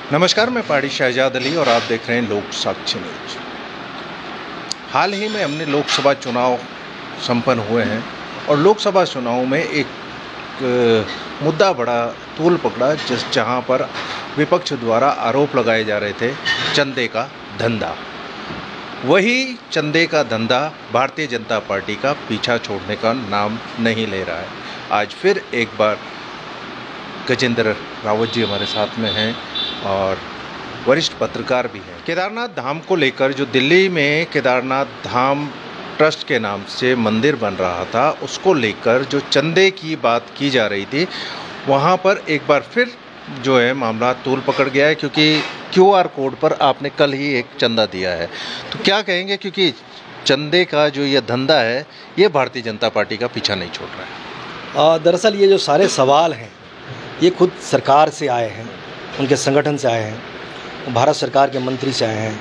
नमस्कार, मैं पहाड़ी शहजाद अली और आप देख रहे हैं लोक साक्षी न्यूज। हाल ही में हमने लोकसभा चुनाव संपन्न हुए हैं और लोकसभा चुनाव में एक मुद्दा बड़ा तूल पकड़ा जहां पर विपक्ष द्वारा आरोप लगाए जा रहे थे चंदे का धंधा। वही चंदे का धंधा भारतीय जनता पार्टी का पीछा छोड़ने का नाम नहीं ले रहा है। आज फिर एक बार गजेंद्र रावत जी हमारे साथ में हैं और वरिष्ठ पत्रकार भी हैं। केदारनाथ धाम को लेकर जो दिल्ली में केदारनाथ धाम ट्रस्ट के नाम से मंदिर बन रहा था, उसको लेकर जो चंदे की बात की जा रही थी, वहाँ पर एक बार फिर जो है मामला तूल पकड़ गया है, क्योंकि QR कोड पर आपने कल ही एक चंदा दिया है। तो क्या कहेंगे, क्योंकि चंदे का जो ये धंधा है ये भारतीय जनता पार्टी का पीछा नहीं छोड़ रहा है। दरअसल ये जो सारे सवाल हैं ये खुद सरकार से आए हैं, उनके संगठन से आए हैं, भारत सरकार के मंत्री से आए हैं।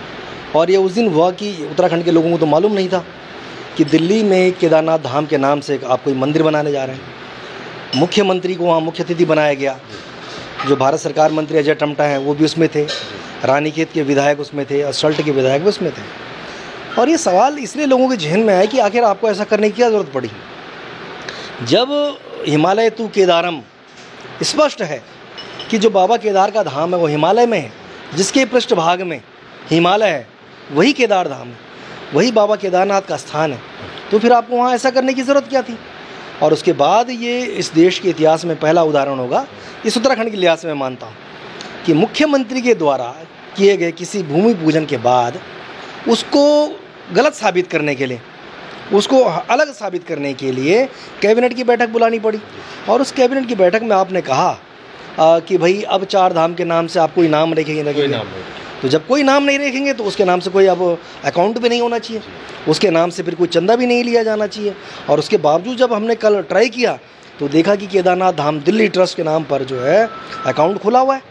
और ये उस दिन हुआ कि उत्तराखंड के लोगों को तो मालूम नहीं था कि दिल्ली में केदारनाथ धाम के नाम से आप कोई मंदिर बनाने जा रहे हैं। मुख्यमंत्री को वहाँ मुख्य अतिथि बनाया गया। जो भारत सरकार मंत्री अजय टम्टा हैं वो भी उसमें थे, रानीखेत के विधायक उसमें थे और सल्ट के विधायक भी उसमें थे। और ये सवाल इसलिए लोगों के जहन में आया कि आखिर आपको ऐसा करने की क्या ज़रूरत पड़ी, जब हिमालय तू केदारम स्पष्ट है कि जो बाबा केदार का धाम है वो हिमालय में है, जिसके पृष्ठभाग में हिमालय है वही केदार धाम है, वही बाबा केदारनाथ का स्थान है। तो फिर आपको वहाँ ऐसा करने की ज़रूरत क्या थी। और उसके बाद ये इस देश के इतिहास में पहला उदाहरण होगा, इस उत्तराखंड के लिहाज से मैं मानता हूँ, कि मुख्यमंत्री के द्वारा किए गए किसी भूमि पूजन के बाद उसको गलत साबित करने के लिए, उसको अलग साबित करने के लिए कैबिनेट की बैठक बुलानी पड़ी। और उस कैबिनेट की बैठक में आपने कहा कि भाई अब 4 धाम के नाम से आप कोई नाम रखेंगे। तो जब कोई नाम नहीं रखेंगे तो उसके नाम से कोई अब अकाउंट भी नहीं होना चाहिए, उसके नाम से फिर कोई चंदा भी नहीं लिया जाना चाहिए। और उसके बावजूद जब हमने कल ट्राई किया तो देखा कि केदारनाथ धाम दिल्ली ट्रस्ट के नाम पर जो है अकाउंट खुला हुआ है,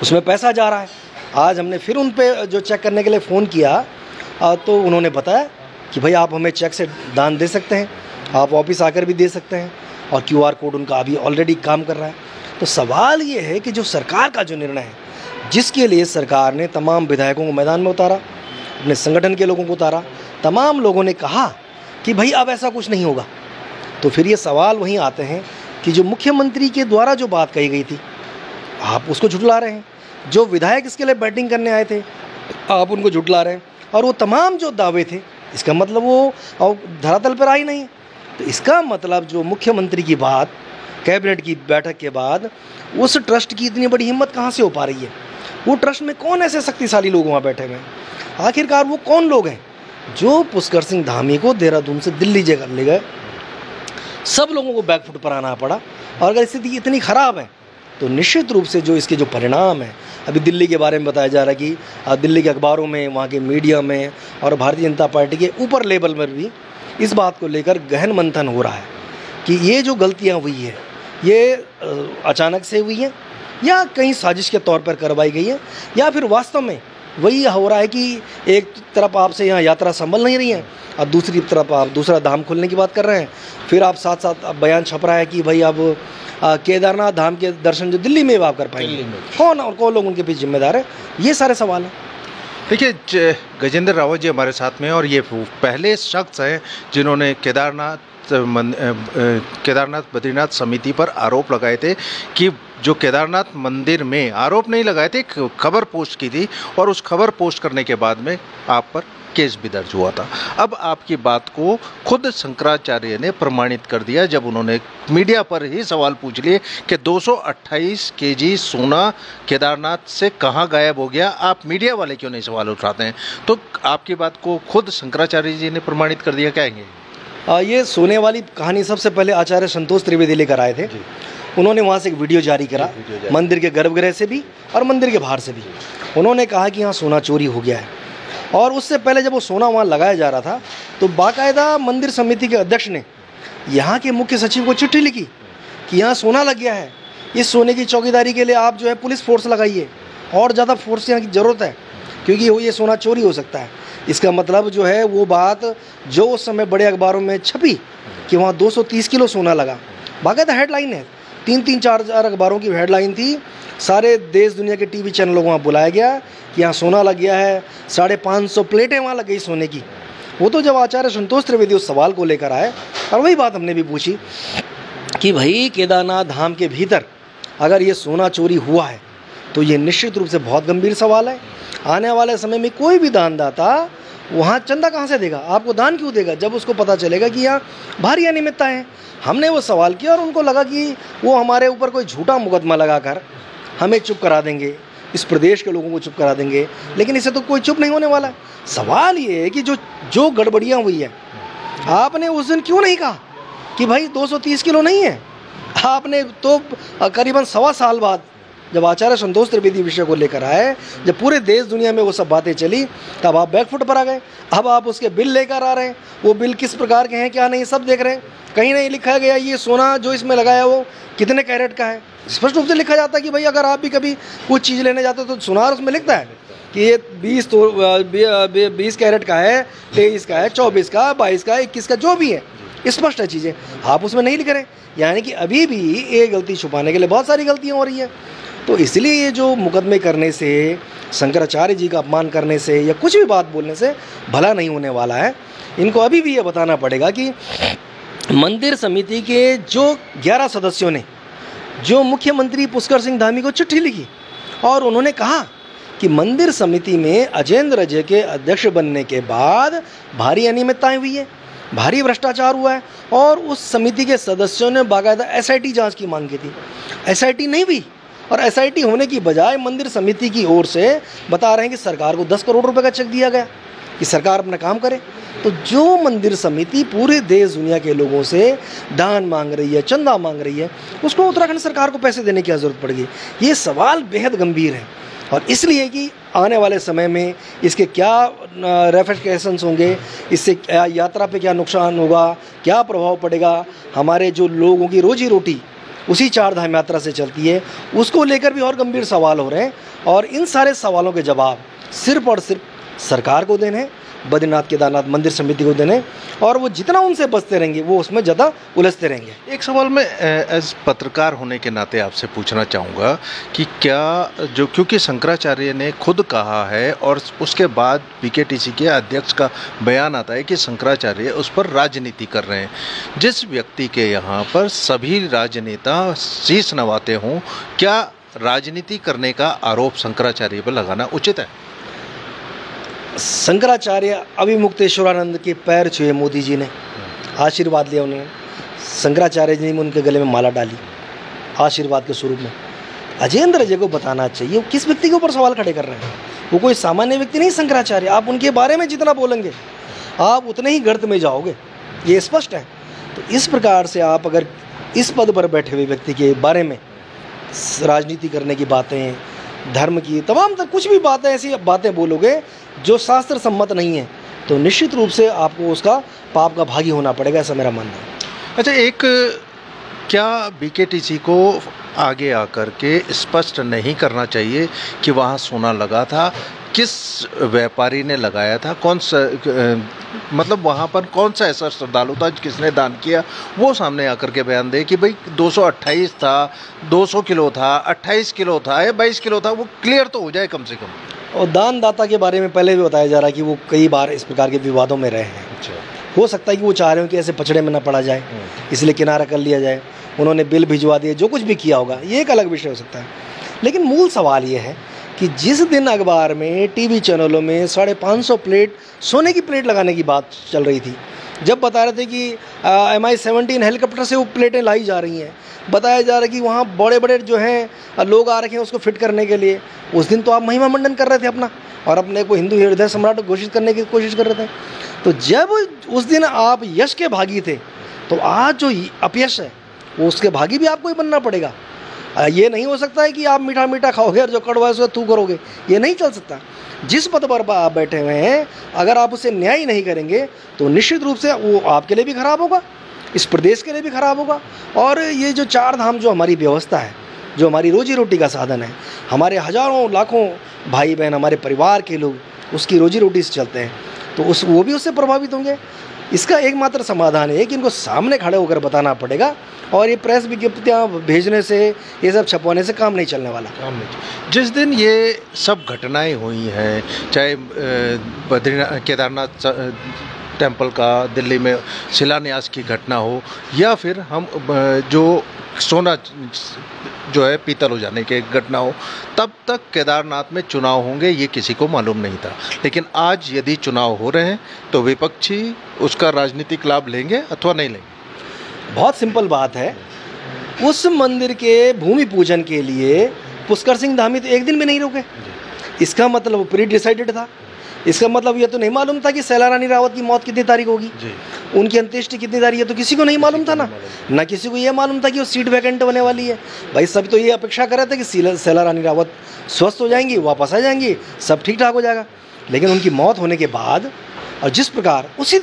उसमें पैसा जा रहा है। आज हमने फिर उन पर जो चेक करने के लिए फ़ोन किया तो उन्होंने बताया कि भाई आप हमें चेक से दान दे सकते हैं, आप ऑफिस आकर भी दे सकते हैं, और QR कोड उनका अभी ऑलरेडी काम कर रहा है। तो सवाल ये है कि जो सरकार का जो निर्णय है, जिसके लिए सरकार ने तमाम विधायकों को मैदान में उतारा, अपने संगठन के लोगों को उतारा, तमाम लोगों ने कहा कि भाई अब ऐसा कुछ नहीं होगा, तो फिर ये सवाल वहीं आते हैं कि जो मुख्यमंत्री के द्वारा जो बात कही गई थी आप उसको झुठला रहे हैं, जो विधायक इसके लिए बैटिंग करने आए थे आप उनको झुठला रहे हैं, और वो तमाम जो दावे थे इसका मतलब वो धरातल पर आई नहीं। तो इसका मतलब जो मुख्यमंत्री की बात कैबिनेट की बैठक के बाद उस ट्रस्ट की इतनी बड़ी हिम्मत कहाँ से हो पा रही है। वो ट्रस्ट में कौन ऐसे शक्तिशाली लोग वहाँ बैठे हुए हैं, आखिरकार वो कौन लोग हैं जो पुष्कर सिंह धामी को देहरादून से दिल्ली जगह ले गए। सब लोगों को बैकफुट पर आना पड़ा। और अगर स्थिति इतनी ख़राब है तो निश्चित रूप से जो इसके जो परिणाम है, अभी दिल्ली के बारे में बताया जा रहा है कि दिल्ली के अखबारों में, वहाँ के मीडिया में और भारतीय जनता पार्टी के ऊपर लेवल पर भी इस बात को लेकर गहन मंथन हो रहा है कि ये जो गलतियाँ हुई है ये अचानक से हुई हैं या कहीं साजिश के तौर पर करवाई गई है, या फिर वास्तव में वही हो रहा है कि एक तरफ आपसे यहाँ यात्रा संभल नहीं रही है और दूसरी तरफ आप दूसरा धाम खोलने की बात कर रहे हैं। फिर आप साथ साथ बयान छप रहा है कि भाई अब केदारनाथ धाम के दर्शन जो दिल्ली में आप कर पाएंगे, कौन और कौन लोग उनके पीछे जिम्मेदार है, ये सारे सवाल हैं। देखिए, गजेंद्र रावत जी हमारे साथ में, और ये पहले शख्स हैं जिन्होंने केदारनाथ बद्रीनाथ समिति पर आरोप लगाए थे कि जो केदारनाथ मंदिर में आरोप नहीं लगाए थे, खबर पोस्ट की थी और उस खबर पोस्ट करने के बाद में आप पर केस भी दर्ज हुआ था। अब आपकी बात को खुद शंकराचार्य ने प्रमाणित कर दिया जब उन्होंने मीडिया पर ही सवाल पूछ लिए कि 228 kg सोना केदारनाथ से कहाँ गायब हो गया, आप मीडिया वाले क्यों नहीं सवाल उठाते हैं। तो आपकी बात को खुद शंकराचार्य जी ने प्रमाणित कर दिया, कहेंगे? ये सोने वाली कहानी सबसे पहले आचार्य संतोष त्रिवेदी लेकर आए थे। उन्होंने वहाँ से एक वीडियो जारी करा, मंदिर के गर्भगृह से भी और मंदिर के बाहर से भी। उन्होंने कहा कि यहाँ सोना चोरी हो गया है, और उससे पहले जब वो सोना वहाँ लगाया जा रहा था तो बाकायदा मंदिर समिति के अध्यक्ष ने यहाँ के मुख्य सचिव को चिट्ठी लिखी कि यहाँ सोना लग गया है, इस सोने की चौकीदारी के लिए आप जो है पुलिस फोर्स लगाइए, और ज़्यादा फोर्स यहाँ की ज़रूरत है क्योंकि ये सोना चोरी हो सकता है। इसका मतलब जो है वो बात जो उस समय बड़े अखबारों में छपी कि वहाँ 230 किलो सोना लगा, बाकायदा हेडलाइन है। 3-3, 4-4 अखबारों की हेडलाइन थी। सारे देश दुनिया के टीवी चैनलों को वहाँ बुलाया गया कि यहाँ सोना लग गया है, 550 प्लेटें वहाँ लग गई सोने की। वो तो जब आचार्य संतोष त्रिवेदी उस सवाल को लेकर आए, और वही बात हमने भी पूछी कि भाई केदारनाथ धाम के भीतर अगर ये सोना चोरी हुआ है तो ये निश्चित रूप से बहुत गंभीर सवाल है। आने वाले समय में कोई भी दानदाता वहाँ चंदा कहाँ से देगा, आपको दान क्यों देगा, जब उसको पता चलेगा कि यहाँ भारी अनियमितताएं हैं। हमने वो सवाल किया और उनको लगा कि वो हमारे ऊपर कोई झूठा मुकदमा लगाकर हमें चुप करा देंगे, इस प्रदेश के लोगों को चुप करा देंगे, लेकिन इससे तो कोई चुप नहीं होने वाला है। सवाल ये है कि जो गड़बड़ियाँ हुई है, आपने उस दिन क्यों नहीं कहा कि भाई 230 किलो नहीं है। आपने तो करीबन 1.25 साल बाद जब आचार्य संतोष त्रिवेदी विषय को लेकर आए, जब पूरे देश दुनिया में वो सब बातें चली, तब आप बैकफुट पर आ गए। अब आप उसके बिल लेकर आ रहे हैं, वो बिल किस प्रकार के हैं क्या नहीं सब देख रहे हैं। कहीं नहीं लिखा गया ये सोना जो इसमें लगाया वो कितने कैरेट का है। स्पष्ट रूप से लिखा जाता है कि भाई अगर आप भी कभी कुछ चीज़ लेने जाते हो तो सुनार उसमें लिखता है कि ये 20 कैरेट का है, 23 का है, 24 का, 22 का, 21 का, जो भी है स्पष्ट है चीज़ें, आप उसमें नहीं लिख रहे। यानी कि अभी भी ये गलती छुपाने के लिए बहुत सारी गलतियाँ हो रही है। तो इसलिए ये जो मुकदमे करने से, शंकराचार्य जी का अपमान करने से या कुछ भी बात बोलने से भला नहीं होने वाला है। इनको अभी भी ये बताना पड़ेगा कि मंदिर समिति के जो 11 सदस्यों ने जो मुख्यमंत्री पुष्कर सिंह धामी को चिट्ठी लिखी और उन्होंने कहा कि मंदिर समिति में अजेंद्र अजय के अध्यक्ष बनने के बाद भारी अनियमितताएं हुई है, भारी भ्रष्टाचार हुआ है, और उस समिति के सदस्यों ने बाकायदा SIT जांच की मांग की थी। SIT नहीं हुई, और SIT होने की बजाय मंदिर समिति की ओर से बता रहे हैं कि सरकार को 10 करोड़ रुपए का चेक दिया गया कि सरकार अपना काम करे। तो जो मंदिर समिति पूरे देश दुनिया के लोगों से दान मांग रही है, चंदा मांग रही है, उसको उत्तराखंड सरकार को पैसे देने की ज़रूरत पड़ गई। ये सवाल बेहद गंभीर है, और इसलिए कि आने वाले समय में इसके क्या रेफिकेशंस होंगे, इससे यात्रा पे क्या नुकसान होगा, क्या प्रभाव पड़ेगा, हमारे जो लोगों की रोजी रोटी उसी 4 धाम यात्रा से चलती है, उसको लेकर भी और गंभीर सवाल हो रहे हैं। और इन सारे सवालों के जवाब सिर्फ और सिर्फ सरकार को देने, बद्रीनाथ केदारनाथ मंदिर समिति को देने, और वो जितना उनसे बचते रहेंगे वो उसमें ज़्यादा उलझते रहेंगे। एक सवाल मैं एज पत्रकार होने के नाते आपसे पूछना चाहूँगा कि क्या जो, क्योंकि शंकराचार्य ने खुद कहा है और उसके बाद PKTC के अध्यक्ष का बयान आता है कि शंकराचार्य उस पर राजनीति कर रहे हैं। जिस व्यक्ति के यहाँ पर सभी राजनेता शीश नवाते हों, क्या राजनीति करने का आरोप शंकराचार्य पर लगाना उचित है? शंकराचार्य अभिमुक्तेश्वरानंद के पैर छुए मोदी जी ने, आशीर्वाद लिया उन्होंने। शंकराचार्य जी ने उनके गले में माला डाली आशीर्वाद के स्वरूप में। अजेंद्र अजय को बताना चाहिए वो किस व्यक्ति के ऊपर सवाल खड़े कर रहे हैं। वो कोई सामान्य व्यक्ति नहीं शंकराचार्य। आप उनके बारे में जितना बोलेंगे आप उतने ही गर्त में जाओगे, ये स्पष्ट है। तो इस प्रकार से आप अगर इस पद पर बैठे हुए व्यक्ति के बारे में राजनीति करने की बातें, धर्म की तमाम तक कुछ भी बातें, ऐसी बातें बोलोगे जो शास्त्र सम्मत नहीं है, तो निश्चित रूप से आपको उसका पाप का भागी होना पड़ेगा, ऐसा मेरा मानना है। अच्छा, एक क्या BKTC को आगे आकर के स्पष्ट नहीं करना चाहिए कि वहाँ सोना लगा था, किस व्यापारी ने लगाया था, कौन सा मतलब वहाँ पर कौन सा ऐसा श्रद्धालु था, किसने दान किया, वो सामने आकर के बयान दे कि भाई 228 था, 200 किलो था, 28 किलो था या 22 किलो था, वो क्लियर तो हो जाए कम से कम। और दानदाता के बारे में पहले भी बताया जा रहा है कि वो कई बार इस प्रकार के विवादों में रहे हैं। अच्छा, हो सकता है कि वो चाह रहे हो कि ऐसे पछड़े में न पड़ा जाए, इसलिए किनारा कर लिया जाए, उन्होंने बिल भिजवा दिए, जो कुछ भी किया होगा ये एक अलग विषय हो सकता है। लेकिन मूल सवाल ये है कि जिस दिन अखबार में, टीवी चैनलों में 550 प्लेट सोने की प्लेट लगाने की बात चल रही थी, जब बता रहे थे कि MI-17 हेलीकॉप्टर से वो प्लेटें लाई जा रही हैं, बताया जा रहा है कि वहाँ बड़े बड़े जो हैं लोग आ रखे हैं उसको फिट करने के लिए, उस दिन तो आप महिमा मंडन कर रहे थे अपना और अपने को हिंदू हृदय सम्राट घोषित करने की कोशिश कर रहे थे। तो जब उस दिन आप यश के भागी थे, तो आज जो अपयश है वो उसके भागी भी आपको ही बनना पड़ेगा। ये नहीं हो सकता है कि आप मीठा मीठा खाओगे और जो कड़वा है उसे तू करोगे, ये नहीं चल सकता। जिस पद पर आप बैठे हुए हैं, अगर आप उसे न्याय नहीं करेंगे तो निश्चित रूप से वो आपके लिए भी खराब होगा, इस प्रदेश के लिए भी खराब होगा। और ये जो 4 धाम जो हमारी व्यवस्था है, जो हमारी रोजी रोटी का साधन है, हमारे हज़ारों लाखों भाई बहन, हमारे परिवार के लोग उसकी रोजी रोटी से चलते हैं, तो वो भी उससे प्रभावित होंगे। इसका एकमात्र समाधान है कि इनको सामने खड़े होकर बताना पड़ेगा, और ये प्रेस विज्ञप्तियाँ भेजने से, ये सब छपवाने से काम नहीं चलने वाला। जिस दिन ये सब घटनाएं हुई हैं, चाहे केदारनाथ टेम्पल का दिल्ली में शिलान्यास की घटना हो, या फिर हम जो सोना जो है पीतल हो जाने की घटना हो, तब तक केदारनाथ में चुनाव होंगे ये किसी को मालूम नहीं था। लेकिन आज यदि चुनाव हो रहे हैं तो विपक्षी उसका राजनीतिक लाभ लेंगे अथवा नहीं लेंगे। बहुत सिंपल बात है, उस मंदिर के भूमि पूजन के लिए पुष्कर सिंह धामी तो एक दिन भी नहीं रुके। इसका मतलब प्री डिसाइडेड था। इसका मतलब ये तो नहीं मालूम था कि शैला रानी रावत की मौत कितनी तारीख होगी, उनकी अंत्येष्टि कितनी तारीख है, तो किसी को नहीं मालूम था ना किसी को ये मालूम था कि वो सीट वैकेंट होने वाली है। भाई सब तो ये अपेक्षा कर रहे थे कि शैला रानी रावत स्वस्थ हो जाएंगी, वापस आ जाएंगी, सब ठीक ठाक हो जाएगा। लेकिन उनकी मौत होने के बाद, और जिस प्रकार उसी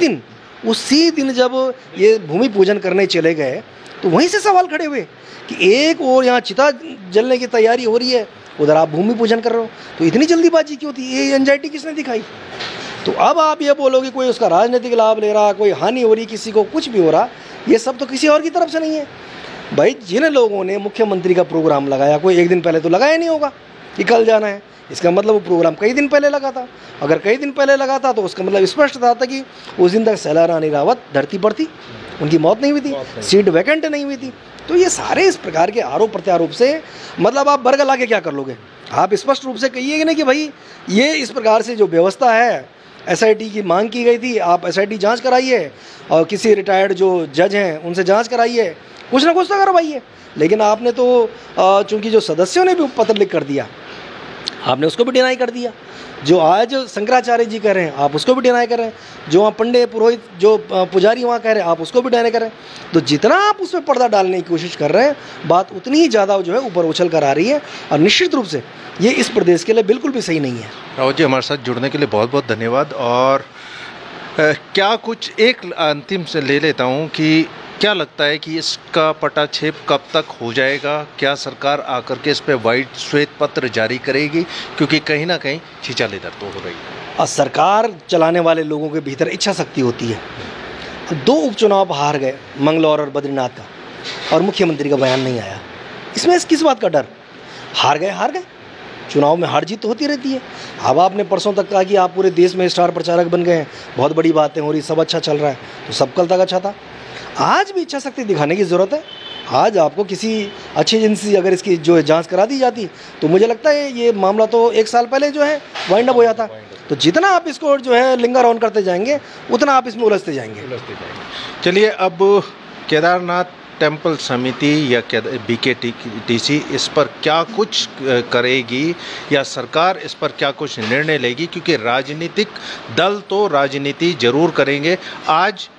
दिन जब ये भूमि पूजन करने चले गए, तो वहीं से सवाल खड़े हुए कि एक और यहाँ चिता जलने की तैयारी हो रही है, उधर आप भूमि पूजन कर रहे हो, तो इतनी जल्दीबाजी क्यों थी? ये एंजाइटी किसने दिखाई? तो अब आप ये बोलोगे कोई उसका राजनीतिक लाभ ले रहा, कोई हानि हो रही, किसी को कुछ भी हो रहा, ये सब तो किसी और की तरफ से नहीं है। भाई जिन लोगों ने मुख्यमंत्री का प्रोग्राम लगाया, कोई एक दिन पहले तो लगाया नहीं होगा कि कल जाना है। इसका मतलब वो प्रोग्राम कई दिन पहले लगा था। अगर कई दिन पहले लगा था तो उसका मतलब स्पष्ट था कि उस दिन तक शैला रानी रावत धरती पर थी, उनकी मौत नहीं हुई थी, सीट वैकेंट नहीं हुई थी। तो ये सारे इस प्रकार के आरोप प्रत्यारोप से मतलब आप बरगला के क्या कर लोगे? आप स्पष्ट रूप से कहिए ना कि भाई ये इस प्रकार से जो व्यवस्था है, एसआईटी की मांग की गई थी, आप एसआईटी जांच कराइए और किसी रिटायर्ड जो जज हैं उनसे जांच कराइए, कुछ ना कुछ तो करवाइए। लेकिन आपने तो चूंकि जो सदस्यों ने भी पत्र लिख कर दिया, आपने उसको भी डिनाई कर दिया। जो आज शंकराचार्य जी कह रहे हैं आप उसको भी डिनाई कर रहे हैं, जो वहाँ पंडित पुरोहित जो पुजारी वहाँ कह रहे हैं आप उसको भी डिनाई कर रहे हैं। तो जितना आप उसमें पर्दा डालने की कोशिश कर रहे हैं, बात उतनी ही ज़्यादा जो है ऊपर उछल कर आ रही है, और निश्चित रूप से ये इस प्रदेश के लिए बिल्कुल भी सही नहीं है। रावत जी, हमारे साथ जुड़ने के लिए बहुत बहुत धन्यवाद। और क्या कुछ एक अंतिम से ले लेता हूँ कि क्या लगता है कि इसका पटाक्षेप कब तक हो जाएगा? क्या सरकार आकर के इस पे वाइट श्वेत पत्र जारी करेगी? क्योंकि कहीं ना कहीं खींचालेदर तो हो रही है। और सरकार चलाने वाले लोगों के भीतर इच्छा शक्ति होती है। 2 उपचुनाव हार गए, मंगलौर और बद्रीनाथ का, और मुख्यमंत्री का बयान नहीं आया। इसमें किस बात का डर? हार गए, चुनाव में हार जीत तो होती रहती है। अब आपने परसों तक कहा कि आप पूरे देश में स्टार प्रचारक बन गए हैं, बहुत बड़ी बातें हो रही, सब अच्छा चल रहा है, तो सब कल तक अच्छा था। आज भी इच्छा शक्ति दिखाने की ज़रूरत है। आज आपको किसी अच्छी एजेंसी अगर इसकी जो है जांच करा दी जाती, तो मुझे लगता है ये मामला तो 1 साल पहले जो है वाइंड अप हो जाता। तो जितना आप इसको जो है लिंगर ऑन करते जाएंगे, उतना आप इसमें उलझते जाएंगे। चलिए, अब केदारनाथ टेम्पल समिति या BKTC इस पर क्या कुछ करेगी, या सरकार इस पर क्या कुछ निर्णय लेगी? क्योंकि राजनीतिक दल तो राजनीति जरूर करेंगे। आज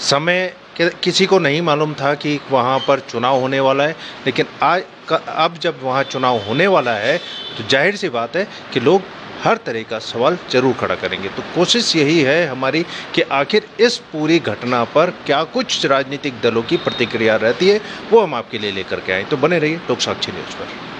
समय किसी को नहीं मालूम था कि वहाँ पर चुनाव होने वाला है, लेकिन अब जब वहाँ चुनाव होने वाला है तो जाहिर सी बात है कि लोग हर तरह का सवाल जरूर खड़ा करेंगे। तो कोशिश यही है हमारी कि आखिर इस पूरी घटना पर क्या कुछ राजनीतिक दलों की प्रतिक्रिया रहती है, वो हम आपके लिए लेकर के आएँ। तो बने रहिए लोक साक्षी न्यूज़ पर।